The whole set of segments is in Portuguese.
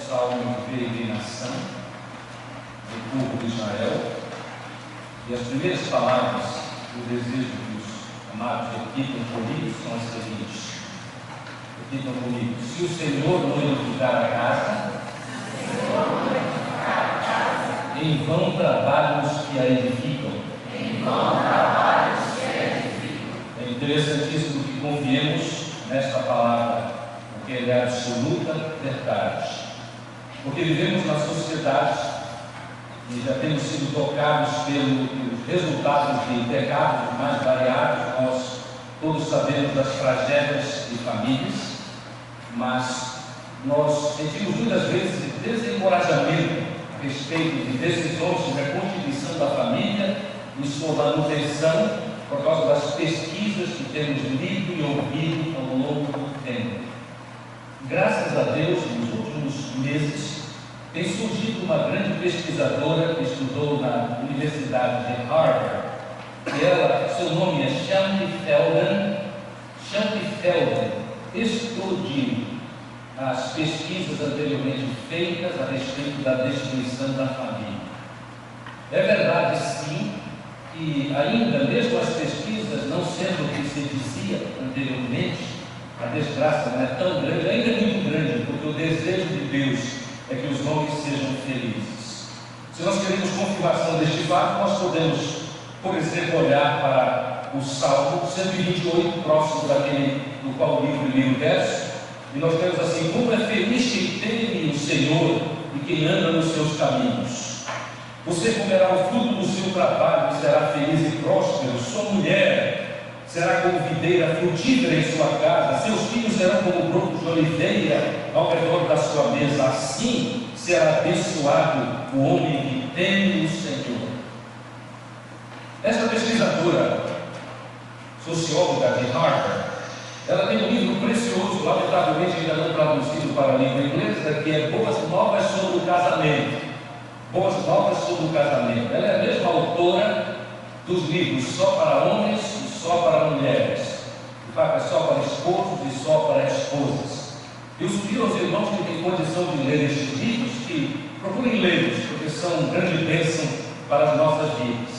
salmo de peregrinação do povo de Israel. E as primeiras palavras que eu desejo que os amados repitam comigo são as seguintes. Repitam comigo: se o Senhor não edificar a casa, em vão trabalham os que a edificam. É interessantíssimo que confiemos nesta palavra, porque ela é absoluta verdade. Porque vivemos na sociedade e já temos sido tocados pelos resultados de pecados mais variados. Nós todos sabemos das tragédias de famílias, mas nós sentimos muitas vezes desencorajamento a respeito de decisões sobre a constituição da família e sua manutenção por causa das pesquisas que temos lido e ouvido ao longo do tempo. Graças a Deus, nos últimos meses, tem surgido uma grande pesquisadora que estudou na Universidade de Harvard, e seu nome é Shankar Feldman, explodiu as pesquisas anteriormente feitas a respeito da destruição da família. É verdade, sim, que ainda, mesmo as pesquisas não sendo o que se dizia anteriormente, a desgraça não é tão grande, ainda é muito grande, porque o desejo de Deus é que os homens sejam felizes. Se nós queremos confirmação deste fato, nós podemos, por exemplo, olhar para o Salmo 128, próximo daquele do qual li o primeiro verso, e nós temos assim: como é feliz quem teme o Senhor e quem anda nos seus caminhos. Você comerá o fruto do seu trabalho e será feliz e próspero. Sua mulher será como videira frutífera em sua casa, seus filhos serão como brotos de oliveira ao redor da sua mesa. Assim será abençoado o homem que teme o Senhor. Esta pesquisadora socióloga de Harvard, ela tem um livro precioso, lamentavelmente ainda não traduzido para a língua inglesa, que é Boas Novas sobre o Casamento. Boas Novas sobre o Casamento. Ela é a mesma autora dos livros Só para Homens e Só para Mulheres. De fato, é só para esposos e só para esposas. Eu sugiro aos irmãos que têm condição de ler estes livros, que procurem lê-los, porque são grande bênção para as nossas vidas.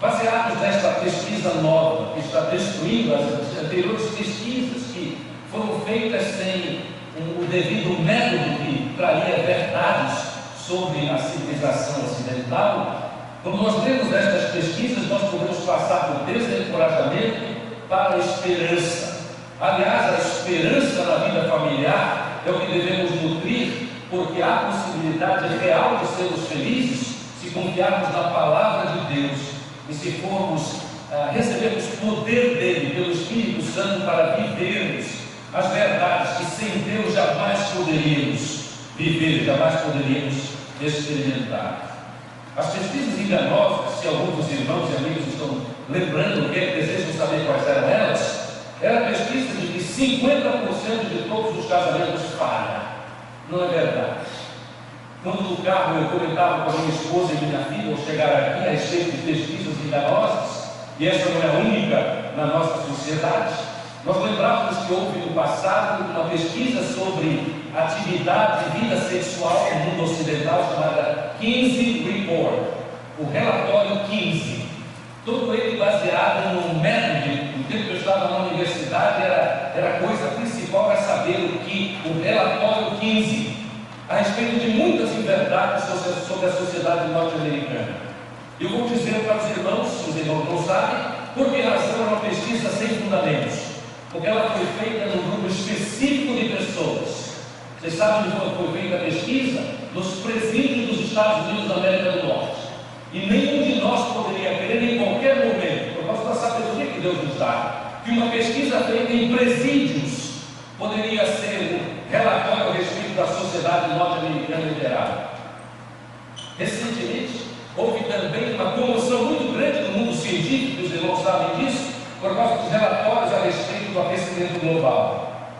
Baseados nesta pesquisa nova, que está destruindo as anteriores pesquisas que foram feitas sem o devido método que traria verdades sobre a civilização ocidental, quando nós lemos estas pesquisas, nós podemos passar do desencorajamento para a esperança. Aliás, a esperança na vida familiar é o que devemos nutrir, porque há possibilidade real de sermos felizes se confiarmos na palavra de Deus e se formos recebermos poder dele, pelo Espírito Santo, para vivermos as verdades que sem Deus jamais poderíamos viver, jamais poderíamos experimentar. As pesquisas enganosas, se alguns dos irmãos e amigos estão lembrando o que desejam saber quais eram elas, era a pesquisa de que 50% de todos os casamentos falham. Não é verdade. Quando no carro eu comentava com a minha esposa e minha filha ao chegar aqui a respeito de pesquisas enganosas, e essa não é a única na nossa sociedade, nós lembrávamos que houve no passado uma pesquisa sobre atividade e vida sexual no mundo ocidental chamada Kinsey Report, o relatório Kinsey. Todo ele baseado no método. No tempo que eu estava na universidade, era a coisa principal era saber o que o relatório Kinsey a respeito de muitas inverdades sobre a sociedade norte-americana. Eu vou dizer para os irmãos, se os irmãos não sabem, por que razão é uma pesquisa sem fundamentos. Porque ela foi feita num grupo específico de pessoas. Vocês sabem de quando foi feita a pesquisa? Nos presídios dos Estados Unidos da América do Norte. E nenhum de nós poderia crer em qualquer momento, por causa da sabedoria que Deus nos dá, que uma pesquisa feita em presídios poderia ser um relatório a respeito da sociedade norte-americana liberal. Recentemente, houve também uma comoção muito grande no mundo científico, os irmãos sabem disso, por causa dos relatórios a respeito do aquecimento global.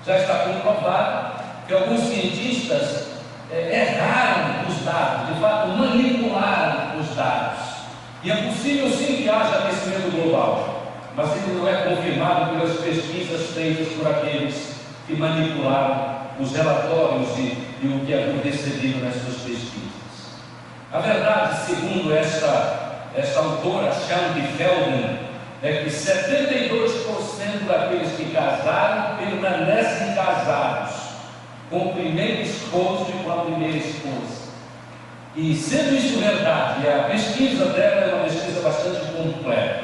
Já está comprovado que alguns cientistas erraram os dados, de fato manipularam os dados. E é possível sim que haja aquecimento global, mas ele não é confirmado pelas pesquisas feitas por aqueles que manipularam os relatórios e e o que havia percebido nas suas pesquisas. A verdade, segundo esta autora, Shanti Feldman, é que 72% daqueles que casaram permanecem casados com o primeiro esposo e com a primeira esposa. E sendo isso verdade, a pesquisa dela é uma pesquisa bastante completa.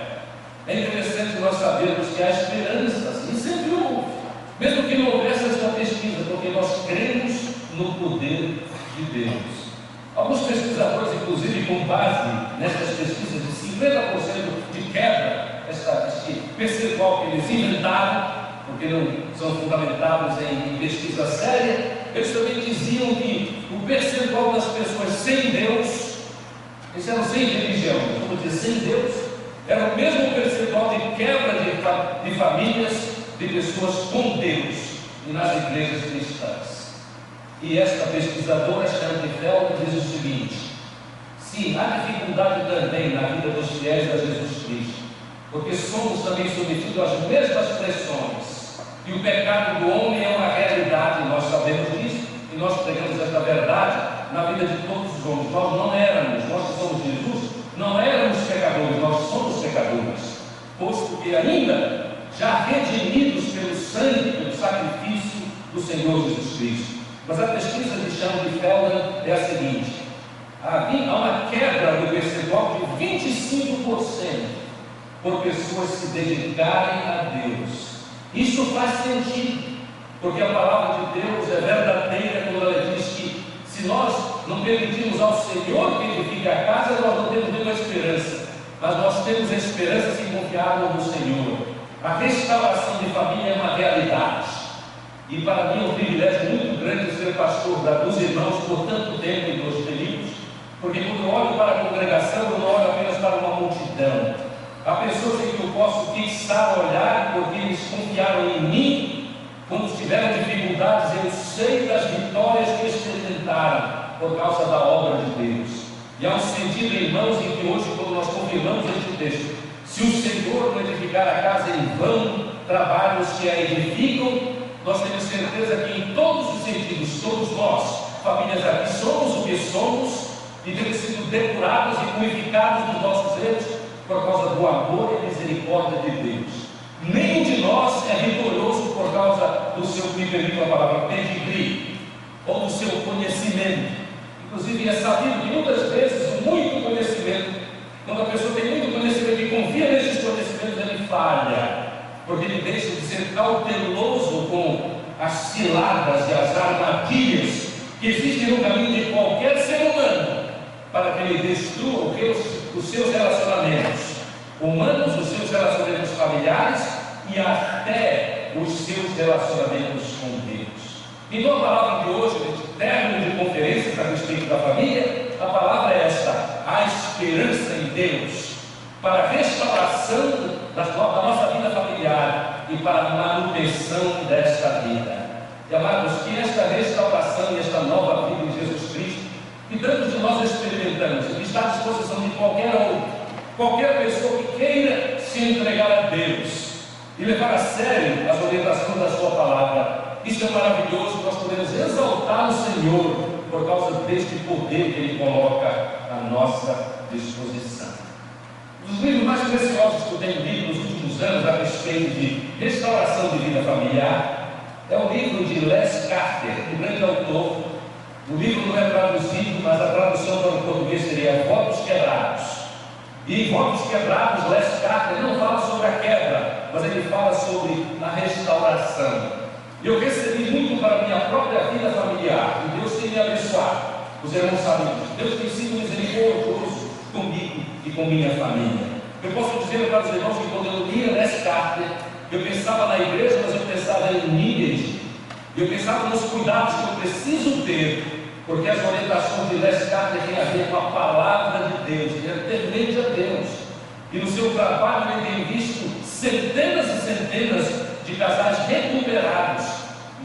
É interessante nós sabermos que há esperanças, e sempre houve, mesmo que não houvesse essa pesquisa, porque nós cremos no poder de Deus. Alguns pesquisadores, inclusive com base nessas pesquisas de 50% de quebra, esse percentual que eles inventaram, porque não são fundamentados em pesquisa séria, eles também diziam que o percentual das pessoas sem Deus, eles eram sem religião, vamos dizer, sem Deus, era o mesmo percentual de quebra de famílias, de pessoas com Deus e nas igrejas cristãs. E esta pesquisadora, Shanti Feldman, diz o seguinte: sim, há dificuldade também na vida dos fiéis a Jesus Cristo, porque somos também submetidos às mesmas pressões, e o pecado do homem é uma realidade, nós sabemos disso, e nós pregamos esta verdade na vida de todos os homens. Nós não éramos, nós que somos Jesus, não éramos pecadores, nós somos pecadores, posto que ainda já redimidos pelo sangue, pelo sacrifício do Senhor Jesus Cristo. Mas a pesquisa de Shanti Feldman é a seguinte: há uma quebra do percentual de 25% por pessoas se dedicarem a Deus. Isso faz sentido, porque a palavra de Deus é verdadeira quando ela diz que se nós não permitirmos ao Senhor que edifique a casa, nós não temos nenhuma esperança, mas nós temos a esperança se confiarmos no Senhor. A restauração de família é uma realidade. E para mim é um privilégio muito grande ser pastor dos irmãos por tanto tempo em Dois Períodos, porque quando eu olho para a congregação, eu não olho apenas para uma multidão. Há pessoas em que eu posso fixar o olhar, porque eles confiaram em mim. Quando tiveram dificuldades, eu sei das vitórias que experimentaram por causa da obra de Deus. E há um sentido, irmãos, em que hoje, quando nós confirmamos este texto, se o Senhor não edificar a casa, em vão trabalham os que a edificam. Nós temos certeza que em todos os sentidos, todos nós, famílias aqui, somos o que somos e temos sido depurados e purificados dos nossos erros por causa do amor e misericórdia de Deus. Nenhum de nós é vitorioso por causa do seu, me permito a palavra, pedigree, ou do seu conhecimento. Inclusive é sabido que muitas vezes muito conhecimento, quando a pessoa tem muito conhecimento e confia nesses conhecimentos, ele falha, porque ele deixa de ser cauteloso com as ciladas e as armadilhas que existem no caminho de qualquer ser humano, para que ele destrua os seus relacionamentos humanos, os seus relacionamentos familiares e até os seus relacionamentos com Deus. Então a palavra de hoje, de término de conferências a respeito da família, a palavra é esta: a esperança em Deus, para a restauração da nossa vida familiar e para a manutenção desta vida. E amados, que esta restauração e esta nova vida em Jesus Cristo, que tantos de nós experimentamos, e que está à disposição de qualquer outro, qualquer pessoa que queira se entregar a Deus e levar a sério as orientações da sua palavra, isso é maravilhoso. Nós podemos exaltar o Senhor por causa deste poder que Ele coloca à nossa disposição. Um dos livros mais preciosos que eu tenho lido nos últimos anos a respeito de restauração de vida familiar é o livro de Les Carter, um grande autor. O livro não é traduzido, mas a tradução para o português seria Votos Quebrados. E em Votos Quebrados, Les Carter não fala sobre a quebra, mas ele fala sobre a restauração. E eu recebi muito para a minha própria vida familiar, e Deus tem me abençoado. Os irmãos sabem disso. Deus tem sido misericordioso comigo e com minha família. Eu posso dizer para os irmãos que quando eu lia Les Carter, eu pensava na igreja, mas eu pensava em mim. Eu pensava nos cuidados que eu preciso ter, porque as orientações de Les Carter têm a ver com a palavra de Deus, que é temente a Deus. E no seu trabalho ele tem visto centenas e centenas de casais recuperados,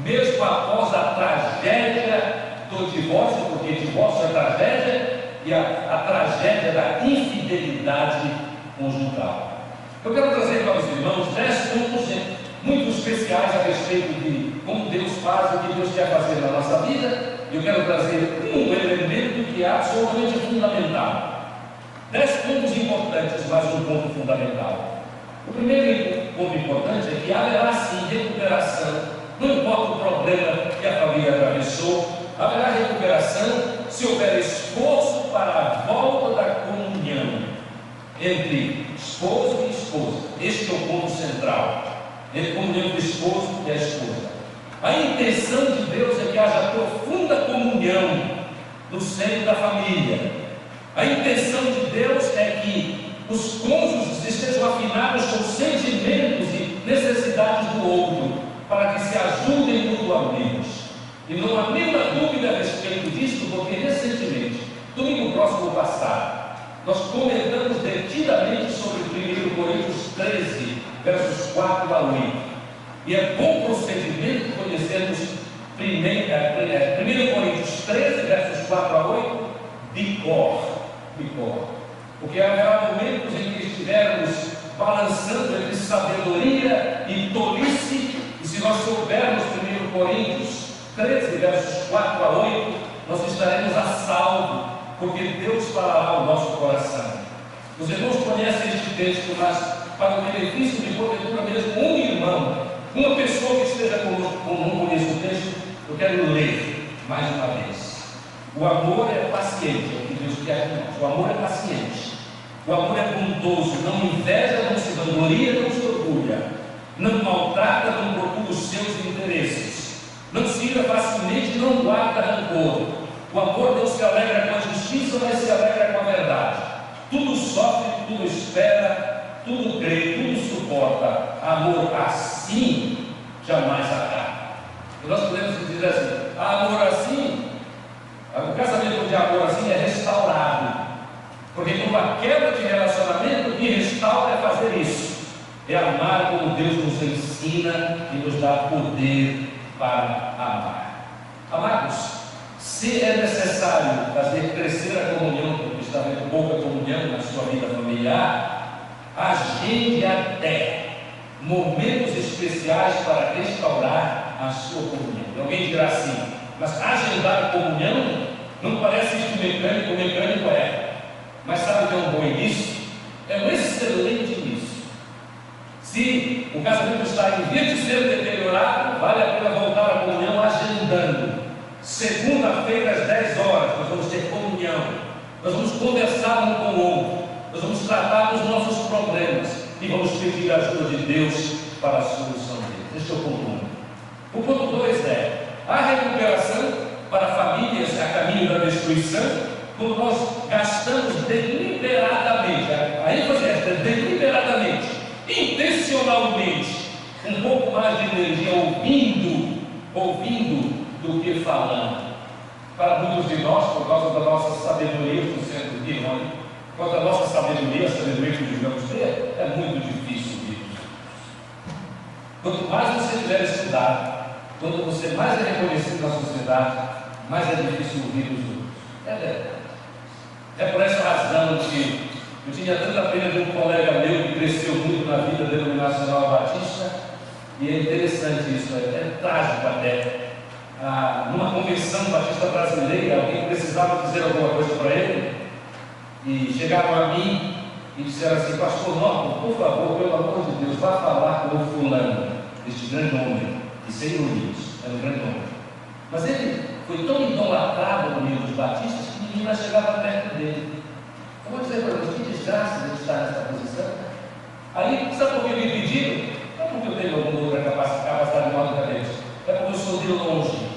mesmo após a tragédia do divórcio, porque divórcio é tragédia, e a tragédia da infidelidade conjugal. Eu quero trazer para os irmãos 10 pontos muito especiais a respeito de como Deus faz, o que Deus quer fazer na nossa vida. Eu quero trazer um elemento que é absolutamente fundamental. 10 pontos importantes, mas um ponto fundamental. O primeiro ponto importante é que haverá sim recuperação, não importa o problema que a família atravessou, haverá recuperação se houver esforço para a volta da comunhão entre esposo e esposa. Este é o ponto central, entre comunhão do esposo e a esposa. A intenção de Deus é que haja profunda comunhão no seio da família. A intenção de Deus é que os cônjuges estejam afinados com sentimentos e necessidades do outro, para que se ajudem mutuamente. E não há nenhuma dúvida a respeito disso, porque recentemente, domingo próximo passado, nós comentamos detidamente sobre 1 Coríntios 13, versos 4 a 8. E é bom procedimento conhecermos 1 Coríntios 13, versos 4 a 8, de cor. Porque haverá momentos em que estivermos balançando entre sabedoria e tolice, e se nós soubermos 1 Coríntios 13, versos 4 a 8, nós estaremos a salvo, porque Deus falará ao nosso coração. Os irmãos conhecem este texto, mas para o benefício de porventura mesmo um irmão, uma pessoa que esteja conosco, como não conhece o texto, eu quero ler mais uma vez. O amor é paciente, é o que Deus quer de nós. O amor é paciente, o amor é bondoso, não inveja, não se vangloria, não se orgulha, não maltrata, não procura os seus interesses, não se ira facilmente, não guarda rancor. O amor não se alegra com a justiça, mas se alegra com a verdade. Tudo sofre, tudo espera, tudo crê, tudo suporta. Amor assim jamais acaba. E nós podemos dizer assim: amor assim, o casamento de amor assim é restaurado, porque com a quebra de relacionamento, o que restaura é fazer isso, é amar como Deus nos ensina e nos dá poder para amar. Amados, se é necessário fazer crescer a comunhão, porque está havendo pouca comunhão na sua vida familiar, agende até momentos especiais para restaurar a sua comunhão. E alguém dirá assim: mas agendar a comunhão não parece isto mecânico, o mecânico é. Mas sabe o que é um bom início? É um excelente início. Se o casamento está em vez de ser deteriorado, vale a pena voltar à comunhão agendando. Segunda-feira às 10 horas, nós vamos ter comunhão. Nós vamos conversar um com o outro. Nós vamos tratar dos nossos problemas e vamos pedir a ajuda de Deus para a solução deles. Este é o ponto 1. O ponto 2 é a recuperação para famílias a caminho da destruição, quando nós gastamos deliberadamente, a ênfase é deliberadamente, intencionalmente, um pouco mais de energia ouvindo do que falando. Para muitos de nós, por causa da nossa sabedoria, estou sendo irônico, por causa da nossa sabedoria, a sabedoria que devemos ter, é muito difícil ouvir. Quanto mais você tiver estudado, quanto você mais é reconhecido na sociedade, mais é difícil ouvir os outros. É verdade. É por essa razão que eu tinha tanta pena de um colega meu que cresceu muito na vida denominacional batista, e é interessante isso, é trágico até. Numa convenção batista brasileira, alguém precisava dizer alguma coisa para ele, e chegaram a mim e disseram assim: pastor Norton, por favor, pelo amor de Deus, vá falar com o fulano, este grande homem, e sem ironias, era um grande homem. Mas ele foi tão idolatrado no meio dos batistas que ninguém mais chegava perto dele. Eu vou dizer para vocês, que desgraça de estar nessa posição. Aí, sabe por que me pediram? Não é porque eu tenho alguma outra capacidade maior do que a deles, é porque eu sou de longe.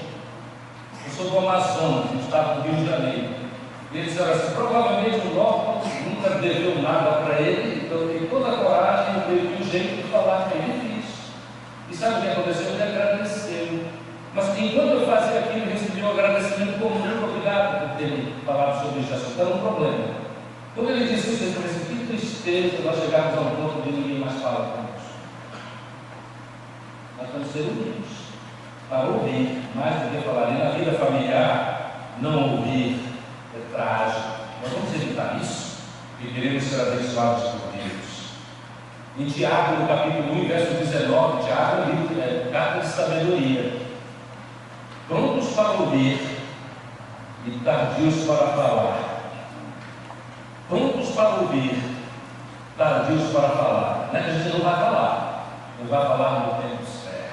Eu sou do Amazonas, no estado do Rio de Janeiro. E eles disseram assim: provavelmente o Norton nunca deveu nada para ele, então eu tenho toda a coragem, eu tenho um jeito de falar que é difícil. E sabe o que aconteceu? Ele agradeceu. Mas enquanto eu fazia aquilo, eu recebi um agradecimento como muito obrigado por ter me falado sobre esse assunto. Era um problema. Quando ele disse isso, eu pensei: que tristeza nós chegarmos a um ponto de ninguém mais fala conosco. Nós temos que ser humildes para ouvir, mais do que falar. E na vida familiar, não ouvir é trágico. Nós vamos evitar isso e queremos ser abençoados por Deus. Em Tiago, no capítulo 1, verso 19, Tiago é carta de sabedoria. Prontos para ouvir e tardios para falar. Prontos para ouvir, tardios para falar. Não é que a gente não vai falar, não vai falar no tempo certo.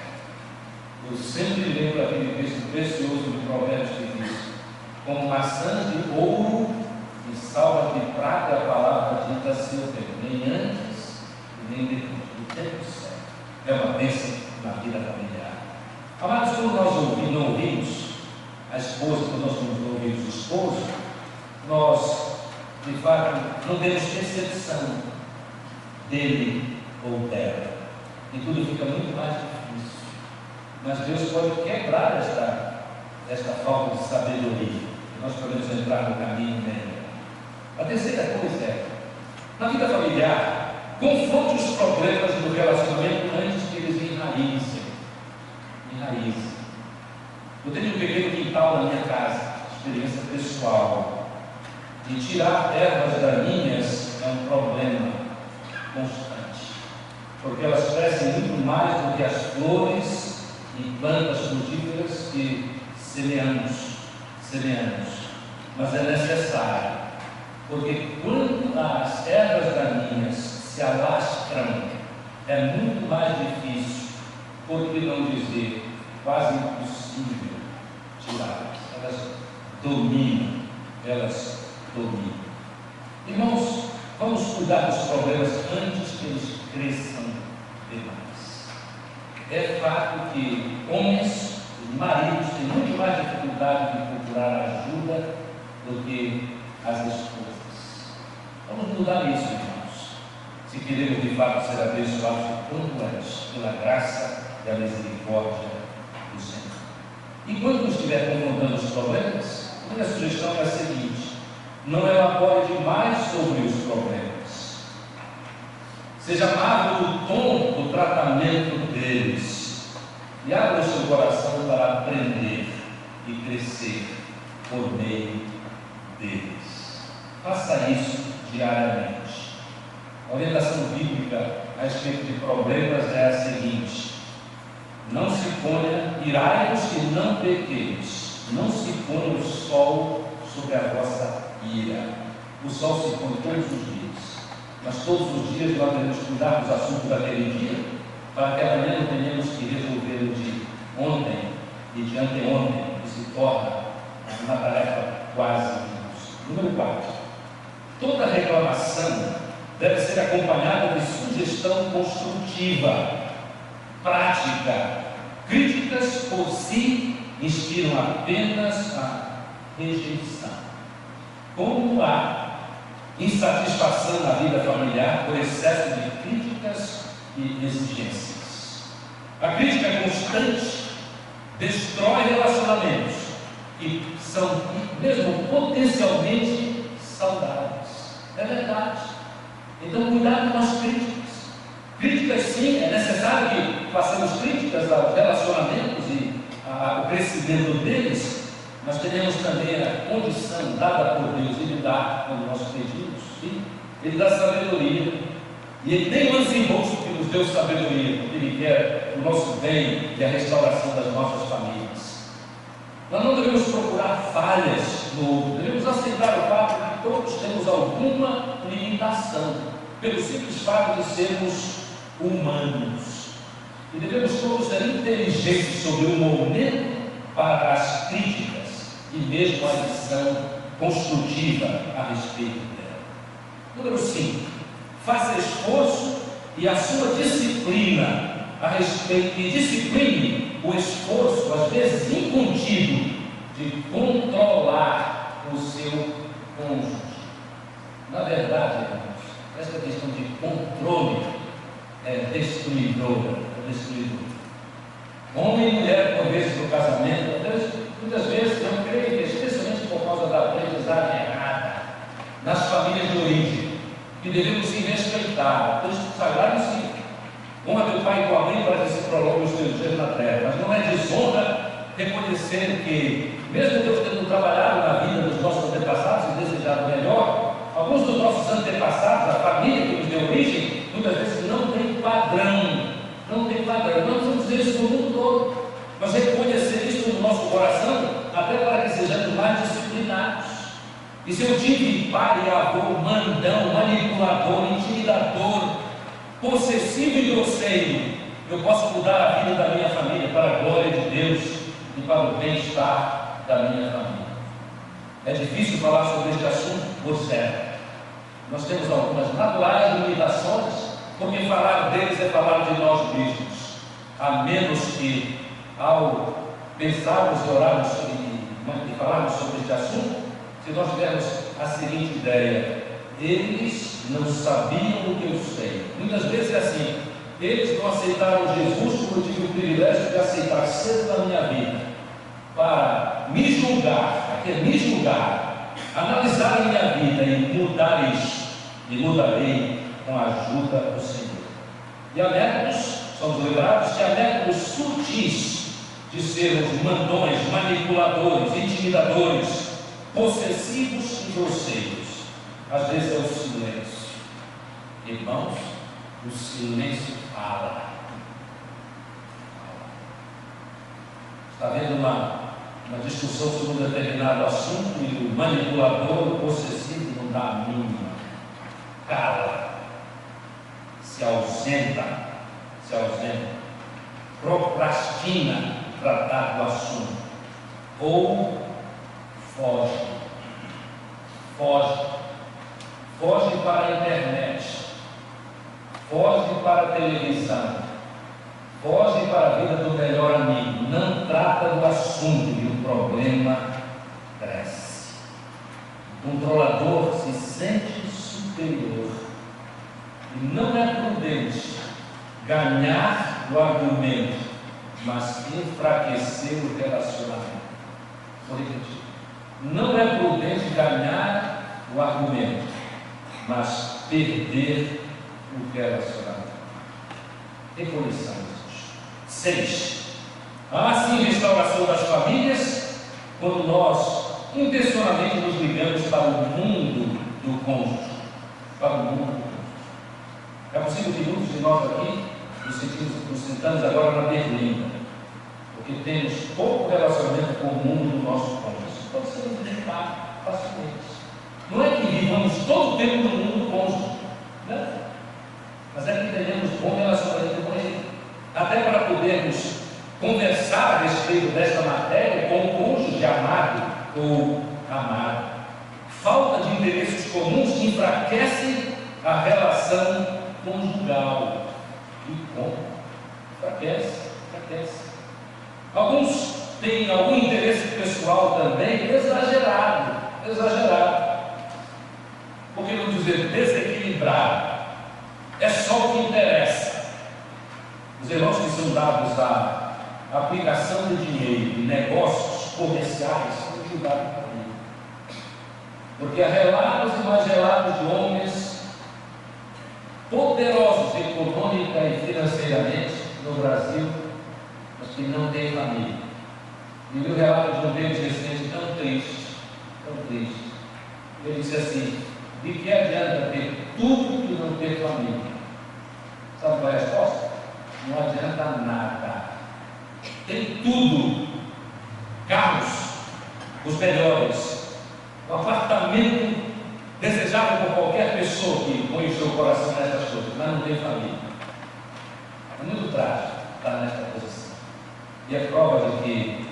Eu sempre lembro aquele texto precioso de Provérbios que diz: como maçãs de ouro e salvas de prata, a palavra dita a seu tempo, nem antes e nem depois, no tempo certo. É uma bênção na vida familiar. Amados, quando nós não ouvimos a esposa, quando nós não ouvimos o esposo, nós, de fato, não temos percepção dele ou dela. E tudo fica muito mais difícil. Mas Deus pode quebrar esta falta de sabedoria. Nós podemos entrar no caminho dele. A terceira coisa é, na vida familiar, confronte os problemas do relacionamento antes que eles enraizem. Eu tenho um pequeno quintal na minha casa, experiência pessoal. E tirar ervas daninhas é um problema constante, porque elas crescem muito mais do que as flores e plantas frutíferas que semeamos. Mas é necessário, porque quando as ervas daninhas se alastram, é muito mais difícil, por que não dizer quase impossível tirá-las. Elas dominam. Irmãos, vamos cuidar dos problemas antes que eles cresçam demais. É fato que homens, maridos, têm muito mais dificuldade de procurar ajuda do que as esposas. Vamos mudar isso, irmãos, se queremos de fato ser abençoados quanto antes, pela graça e a misericórdia do Senhor. E quando estiver confrontando os problemas, a minha sugestão é a seguinte: não elabore demais sobre os problemas. Seja amável no tom do tratamento deles e abra o seu coração para aprender e crescer por meio deles. Faça isso diariamente. A orientação bíblica a respeito de problemas é a seguinte: não se ponha, irai-vos que não pequeis. Não se ponha o sol sobre a vossa ira. O sol se põe todos os dias, mas todos os dias nós devemos cuidar dos assuntos daquele dia, para que amanhã não tenhamos que resolver o de ontem e de anteontem, que se torna uma tarefa quase impossível. Número 4. Toda reclamação deve ser acompanhada de sugestão construtiva, prática. Críticas por si inspiram apenas a rejeição. Como há insatisfação na vida familiar por excesso de críticas e exigências. A crítica constante destrói relacionamentos que são mesmo potencialmente saudáveis. É verdade. Então, cuidado com as críticas. Críticas, sim, é necessário que façamos críticas aos relacionamentos e ao crescimento deles, mas tenhamos também a condição dada por Deus, Ele dá quando nós pedimos, sim, Ele dá sabedoria, e Ele nem lança em bolso que nos deu sabedoria, porque Ele quer o nosso bem e a restauração das nossas famílias. Nós não devemos procurar falhas no outro, devemos aceitar o fato de que todos temos alguma limitação, pelo simples fato de sermos humanos, e devemos todos ser inteligentes sobre o momento para as críticas e mesmo a lição construtiva a respeito dela. Número 5. Faça esforço e a sua disciplina a respeito, e discipline o esforço, às vezes incontido, de controlar o seu cônjuge. Na verdade, irmãos, essa questão de controle é destruidora. Homem e mulher, por vezes, no casamento, muitas vezes, eu creio que, especialmente por causa da aprendizagem errada, nas famílias de origem, que devemos se respeitar. O texto sagrado ensina: honra teu pai e tua mãe para que se prolongue os teus dias na terra. Mas não é desonra reconhecer que, mesmo Deus tendo trabalhado na vida dos nossos antepassados e desejado melhor, alguns dos nossos antepassados, a família que nos deu origem, muitas vezes não tem isso no mundo todo. Mas reconhecer isso no nosso coração, até para que sejamos mais disciplinados. E se eu tive pai e avô mandão, manipulador, intimidador, possessivo e grosseiro, eu posso mudar a vida da minha família para a glória de Deus e para o bem-estar da minha família. É difícil falar sobre este assunto, por certo. Nós temos algumas naturais limitações, porque falar deles é falar de nós mesmos, a menos que, ao pensarmos e orarmos e falarmos sobre este assunto, se nós tivermos a seguinte ideia: eles não sabiam o que eu sei. Muitas vezes é assim: eles não aceitaram Jesus como eu tive o privilégio de aceitar cedo na minha vida, para me julgar, aqui é me julgar, analisar a minha vida e mudar isso, e mudarei com a ajuda do Senhor. E há métodos, somos lembrados que há métodos sutis de sermos mandões, manipuladores, intimidadores, possessivos e grosseiros. Às vezes é o silêncio. Irmãos, o silêncio fala. Está havendo uma discussão sobre um determinado assunto e o manipulador, o possessivo, não dá a mínima. Cala. Se ausenta. Procrastina tratar do assunto. Ou foge para a internet, foge para a televisão, foge para a vida do melhor amigo, não trata do assunto e o problema cresce. O controlador se sente superior e não é prudente ganhar o argumento, mas enfraquecer o relacionamento. Vou repetir. Não é prudente ganhar o argumento, mas perder o relacionamento. Reconheçamos isso. 6. Há sim restauração das famílias quando nós intencionalmente nos ligamos para o mundo do cônjuge. Para o mundo do cônjuge. É possível que muitos de nós aqui nos sentamos agora na berlinda, porque temos pouco relacionamento com o mundo do nosso cônjuge. Pode ser identificado facilmente. Não é que vivamos todo o tempo no mundo do cônjuge, né? Mas é que tenhamos bom relacionamento com ele, até para podermos conversar a respeito desta matéria com o cônjuge amado ou amado. Falta de interesses comuns enfraquece a relação conjugal. E como? Enfraquece. Alguns têm algum interesse pessoal também exagerado, por que não dizer desequilibrado? É só o que interessa. Os irmãos que são dados à aplicação de dinheiro em negócios comerciais são julgados por mim, porque há relatos e mais relatos de homens poderosos econômica e financeiramente no Brasil, mas que não têm família. E o relato de um deles recente tão triste. Ele disse assim: de que adianta ter tudo e não ter família? Sabe qual é a resposta? Não adianta nada. Tem tudo, carros, os melhores, um apartamento desejável por qualquer pessoa que põe o seu coração nessas coisas, mas não tem família. É muito trágico estar nesta posição. E é prova de que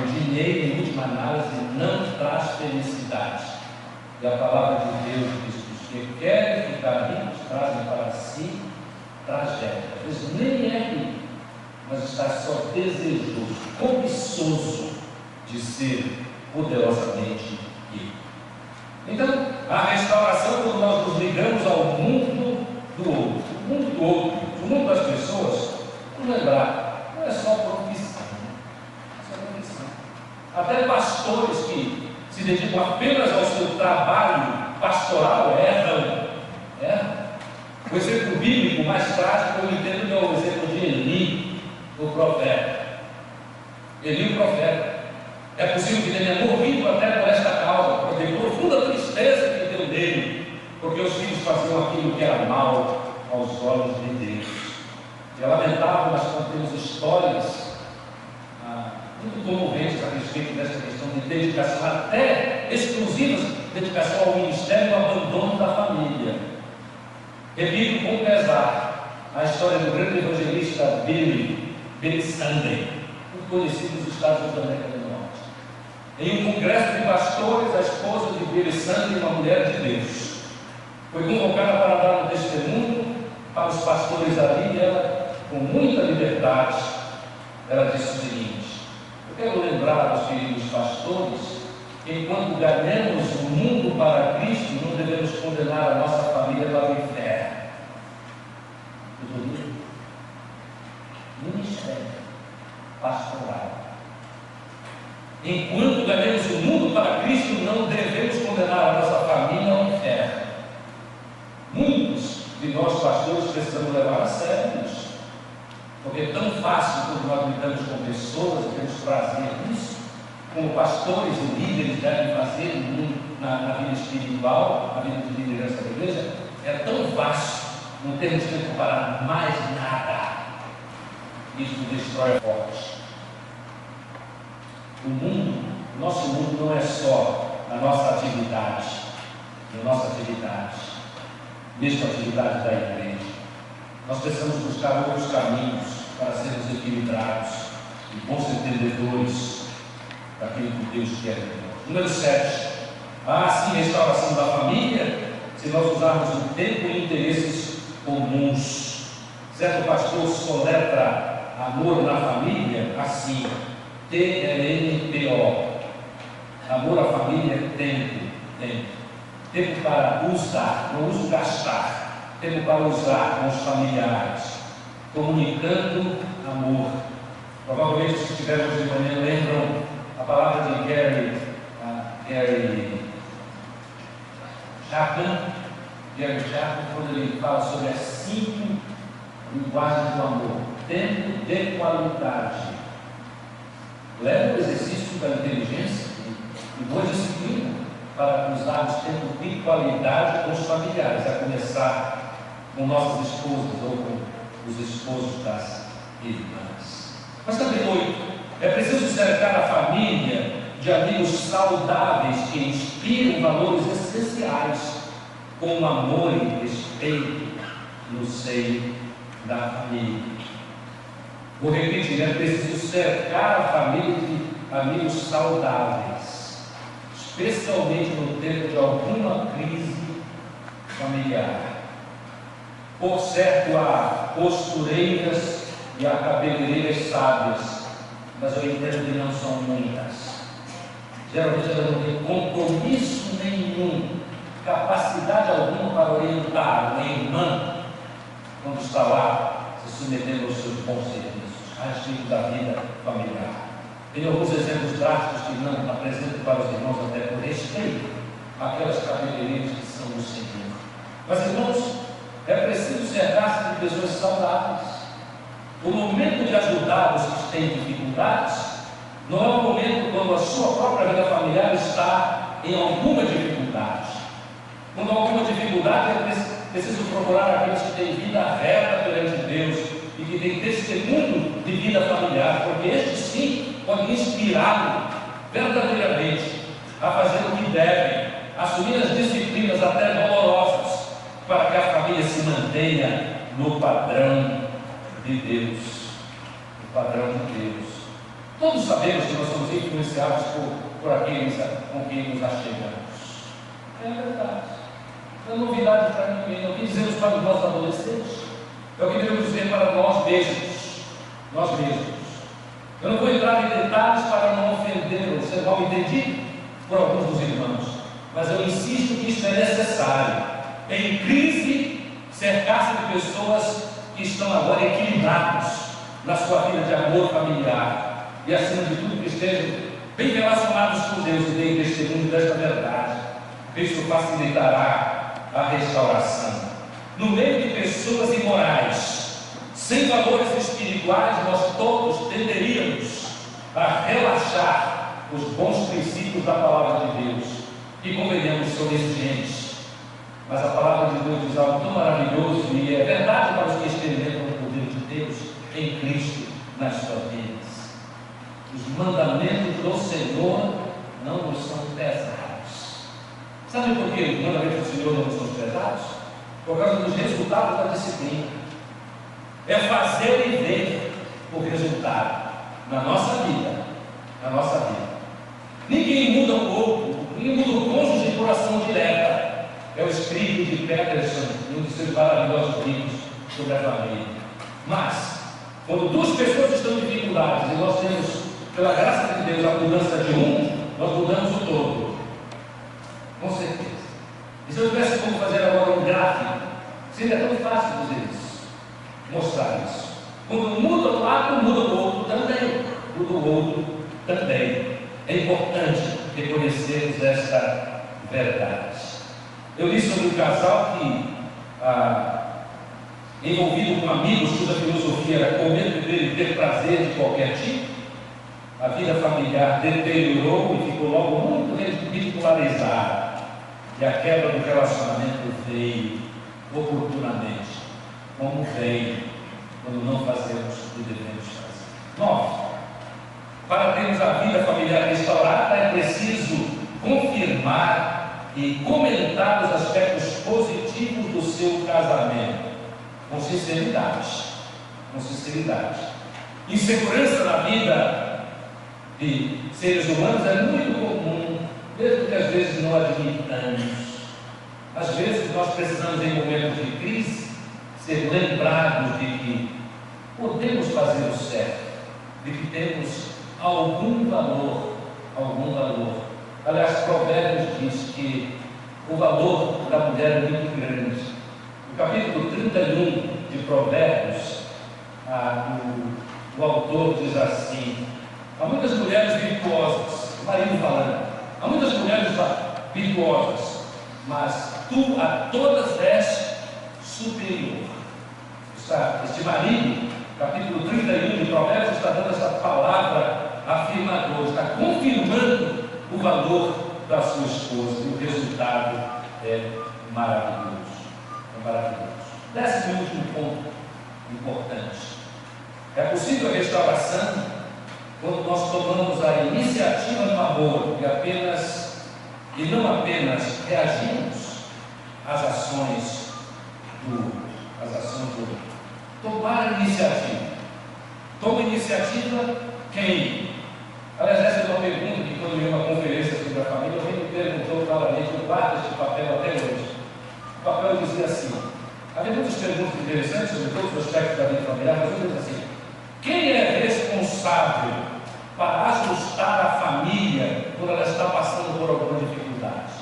o dinheiro, em última análise, não traz felicidade. E a palavra de Deus diz que os que querem ficar ricos trazem para si tragédia. Às vezes nem é rico, mas está só desejoso, cobiçoso de ser poderosamente rico. Então, a restauração, quando nós nos ligamos ao mundo do outro, o mundo das pessoas, vamos lembrar, não é só profissão. Até pastores que se dedicam apenas ao seu trabalho pastoral erram. O exemplo bíblico mais trágico eu entendo que é o exemplo de Eli, o profeta. Eli, o profeta. É possível que tenha morrido até por esta causa, porque profunda tristeza que deu nele, porque os filhos faziam aquilo que era mal aos olhos de Deus. E é lamentável, mas quando temos histórias muito comoventes a respeito dessa questão de dedicação, até exclusivas, dedicação ao ministério e ao abandono da família. Repito com pesar a história do grande evangelista Billy Sunday, muito conhecido nos Estados Unidos da América do Norte. Em um congresso de pastores, a esposa de Billy Sunday, uma mulher de Deus, foi convocada para dar um testemunho para os pastores ali, e ela, com muita liberdade, ela disse o seguinte: eu quero lembrar aos queridos pastores que enquanto ganhamos o mundo para Cristo, não devemos condenar a nossa família para o inferno. Ministério pastoral. Enquanto ganhamos o mundo para Cristo, não devemos condenar a nossa família ao inferno. Muitos de nós pastores precisamos levar a sério isso, porque é tão fácil quando nós lidamos com pessoas e temos prazer nisso, como pastores e líderes devem fazer na vida espiritual, na vida de liderança da igreja. É tão fácil, não temos tempo para mais nada. Isso destrói a forte. O nosso mundo não é só a nossa atividade, mesmo a atividade da igreja. Nós precisamos buscar outros caminhos para sermos equilibrados e bons entendedores daquilo que Deus quer de nós. Número 7. Sim, restauração da família, se nós usarmos o tempo e interesses comuns. Certo pastor soletra amor na família assim: TLNPO. Amor à família é tempo. Tempo para usar, não uso gastar. Tempo para usar com os familiares, comunicando amor. Provavelmente, se estivermos de manhã, lembram a palavra de Gary Chapman, quando ele fala sobre as 5 linguagens do amor. Tempo de qualidade. Leva o exercício da inteligência e boa disciplina para usarmos tempo de qualidade com os familiares, a começar com nossas esposas ou com os esposos das irmãs. Mas também 8. É preciso cercar a família de amigos saudáveis que inspiram valores essenciais, como amor e respeito no seio da família. Vou repetir: é preciso cercar a família de amigos saudáveis, especialmente no tempo de alguma crise familiar. Por certo, há costureiras e há cabeleireiras sábias, mas eu entendo que não são muitas. Geralmente elas não têm compromisso nenhum, capacidade alguma para orientar uma irmã quando está lá se submetendo aos seus bons serviços a respeito da vida familiar. Tem alguns exemplos drásticos que não apresento para os irmãos, até por respeito àquelas cabeleireiras que são do Senhor. Mas, irmãos, é preciso cercar-se de pessoas saudáveis. O momento de ajudar os que têm dificuldades não é o momento quando a sua própria vida familiar está em alguma dificuldade. Quando há alguma dificuldade, é preciso procurar aqueles que têm vida reta perante Deus e que têm testemunho de vida familiar, porque estes sim podem inspirá-lo verdadeiramente a fazer o que devem, assumir as disciplinas até dolorosas, para que a família se mantenha no padrão de Deus. No padrão de Deus. Todos sabemos que nós somos influenciados por aqueles com quem nos achegamos. É verdade. Não é novidade para ninguém. É o que dizemos para os nossos adolescentes. É o que devemos dizer para nós mesmos. Nós mesmos. Eu não vou entrar em detalhes para não ofender ou ser mal entendido por alguns dos irmãos, mas eu insisto que isso é necessário. Em crise, cercar-se de pessoas que estão agora equilibrados na sua vida de amor familiar e, acima de tudo, que estejam bem relacionados com Deus e deem testemunho desta verdade. Isso facilitará a restauração. No meio de pessoas imorais, sem valores espirituais, nós todos tenderíamos a relaxar os bons princípios da palavra de Deus, que convenhamos são exigentes. Mas a palavra de Deus diz algo tão maravilhoso, e é verdade para os que experimentam o poder de Deus. em Cristo nas suas vidas. Os mandamentos do Senhor não nos são pesados. Sabe por que os mandamentos do Senhor não nos são pesados? Por causa dos resultados da disciplina. É fazer e ver o resultado na nossa vida. Na nossa vida. Ninguém muda o outro, ninguém muda o cônjuge por ação direta. É o escrito de Peterson, um dos seus maravilhosos livros sobre a família. Mas, quando duas pessoas estão em dificuldades e nós temos, pela graça de Deus, a mudança de um, nós mudamos o todo. Com certeza. E se eu tivesse como fazer agora um gráfico, seria tão fácil fazer isso, mostrar isso. Quando muda um lado, muda o outro também. Muda o outro também. É importante reconhecermos esta verdade. Eu li sobre um casal que, envolvido com amigos cuja filosofia era comer, beber e ter prazer de qualquer tipo, a vida familiar deteriorou e ficou logo muito ridicularizada. E a quebra do relacionamento veio oportunamente, como veio quando não fazemos o que devemos fazer. 9. Para termos a vida familiar restaurada, é preciso confirmar e comentar os aspectos positivos do seu casamento, com sinceridade. Com sinceridade. Insegurança na vida de seres humanos é muito comum, mesmo que às vezes não admitamos. Às vezes nós precisamos, em momentos de crise, ser lembrados de que podemos fazer o certo, de que temos algum valor. Aliás, Provérbios diz que o valor da mulher é muito grande. No capítulo 31 de Provérbios, o autor diz assim: há muitas mulheres virtuosas, o marido falando, há muitas mulheres virtuosas, mas tu a todas és superior. Este marido, capítulo 31 de Provérbios, está dando essa palavra afirmadora, está confirmando o valor da sua esposa, e o resultado é maravilhoso. É maravilhoso. 10º último ponto importante. É possível a restauração quando nós tomamos a iniciativa do amor e não apenas reagimos às ações do outro. Tomar a iniciativa. Toma iniciativa quem? Aliás, essa é uma pergunta que, quando eu ia uma conferência sobre a família, alguém me perguntou claramente, eu guardo este papel até hoje. O papel dizia assim: havia muitas perguntas interessantes sobre todos os aspectos da vida familiar, mas eu dizia assim: quem é responsável para ajustar a família quando ela está passando por alguma dificuldade?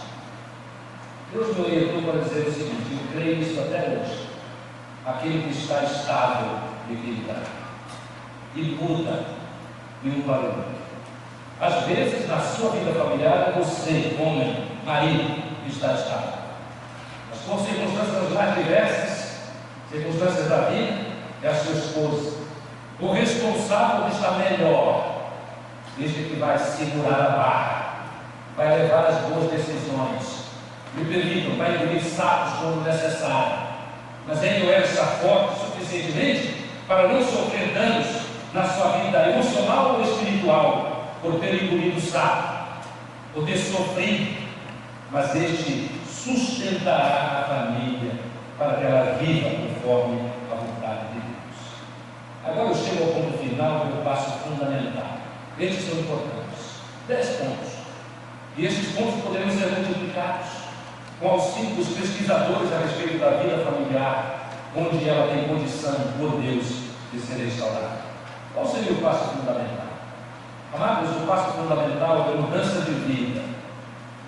Deus me orientou para dizer o seguinte: eu creio nisso até hoje. Aquele que está estável e equilibrado e muda de um para o outro. Às vezes, na sua vida familiar, você, homem, marido, está estável. Mas por circunstâncias mais diversas, circunstâncias da vida, é a sua esposa. O responsável que está melhor, este que vai segurar a barra, vai levar as boas decisões. Me permitam, vai engolir sapos quando necessário, mas ainda é estar forte suficientemente para não sofrer danos na sua vida emocional ou espiritual, por ter engolido o sapo, por ter sofrido, mas este sustentará a família para que ela viva conforme a vontade de Deus. Agora eu chego ao ponto final, que é o passo fundamental. Estes são importantes. 10 pontos. E estes pontos poderão ser multiplicados com o auxílio dos pesquisadores a respeito da vida familiar, onde ela tem condição, por Deus, de ser restaurada. Qual seria o passo fundamental? Amados, o passo fundamental é a mudança de vida,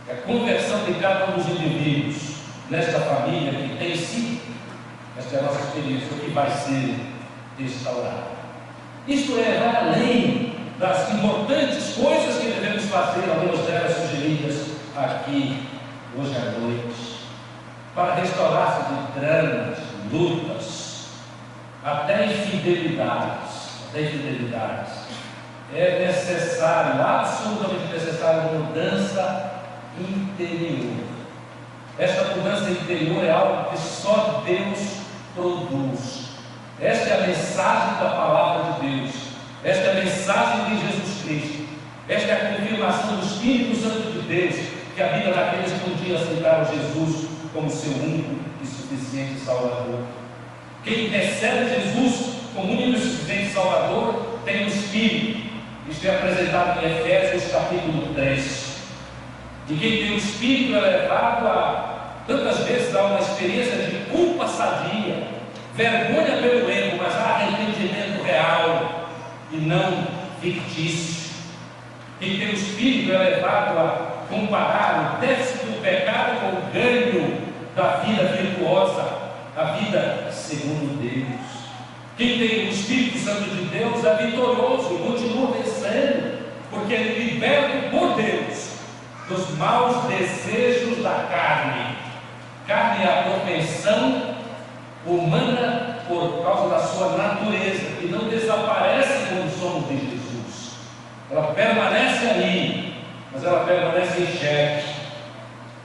é a conversão de cada um dos indivíduos nesta família que tem sido, esta é a nossa experiência, o que vai ser restaurado. Isto vai além das importantes coisas que devemos fazer, algumas delas sugeridas aqui hoje à noite, para restaurar-se de dramas, lutas, até infidelidades. É necessário, absolutamente necessário, uma mudança interior. Esta mudança interior é algo que só Deus produz. Esta é a mensagem da palavra de Deus. Esta é a mensagem de Jesus Cristo. Esta é a confirmação do Espírito Santo de Deus que habita naqueles que um dia aceitaram Jesus como seu único e suficiente Salvador. Quem recebe Jesus como único e suficiente Salvador tem o Espírito. Isto é apresentado em Efésios capítulo 3. E quem tem o Espírito é levado a, tantas vezes, a uma experiência de culpa sadia, vergonha pelo erro, mas arrependimento real e não fictício. Quem tem o Espírito é levado a comparar o déficit do pecado com o ganho da vida virtuosa, a vida segundo Deus. Quem tem o Espírito Santo de Deus é vitorioso e continua vencendo, porque ele é liberto por Deus dos maus desejos da carne. Carne é a propensão humana por causa da sua natureza, que não desaparece quando somos de Jesus. Ela permanece ali, mas ela permanece em xeque.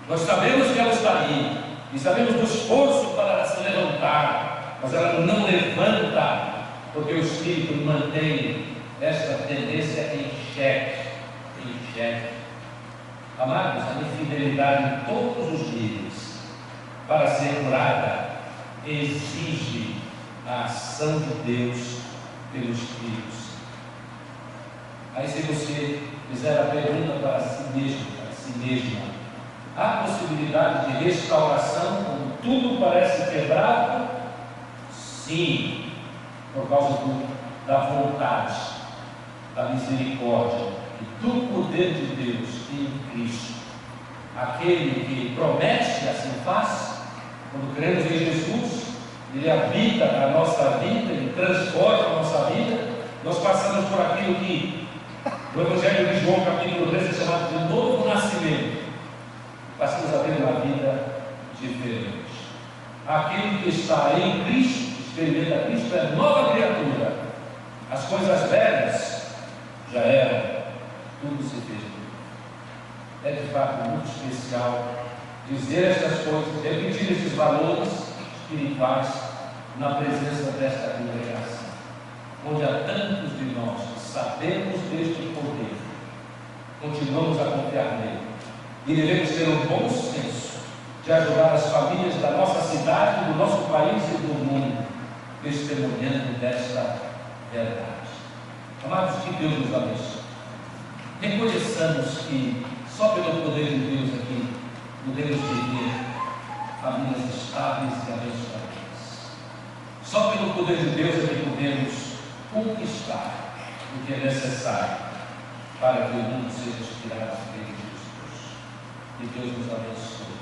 Nós sabemos que ela está ali, e sabemos do esforço para se levantar, mas ela não levanta, porque o Espírito mantém esta tendência em xeque, em xeque. Amados, a infidelidade em todos os níveis, para ser curada, exige a ação de Deus pelo Espírito. Aí, se você fizer a pergunta para si mesma, há possibilidade de restauração quando tudo parece quebrado? Sim, por causa da vontade, da misericórdia e do poder de Deus em Cristo. Aquele que promete, assim faz. Quando cremos em Jesus, Ele habita a nossa vida, Ele transforma a nossa vida. Nós passamos por aquilo que no Evangelho de João, capítulo 3, é chamado de novo nascimento. Passamos a ter uma vida diferente. Aquele que está em Cristo, experimenta Cristo, é nova criatura. As coisas velhas já eram, tudo se fez novo. É de fato muito especial dizer estas coisas, repetir esses valores espirituais na presença desta congregação, onde há tantos de nós que sabemos deste poder, continuamos a confiar nele e devemos ter um bom senso de ajudar as famílias da nossa cidade, do nosso país e do mundo, testemunhando desta verdade. Amados, que Deus nos abençoe. Reconheçamos que só pelo poder de Deus aqui podemos viver famílias estáveis e abençoadas. Só pelo poder de Deus é que podemos conquistar o que é necessário para que o mundo seja inspirado por Jesus. Que Deus nos abençoe.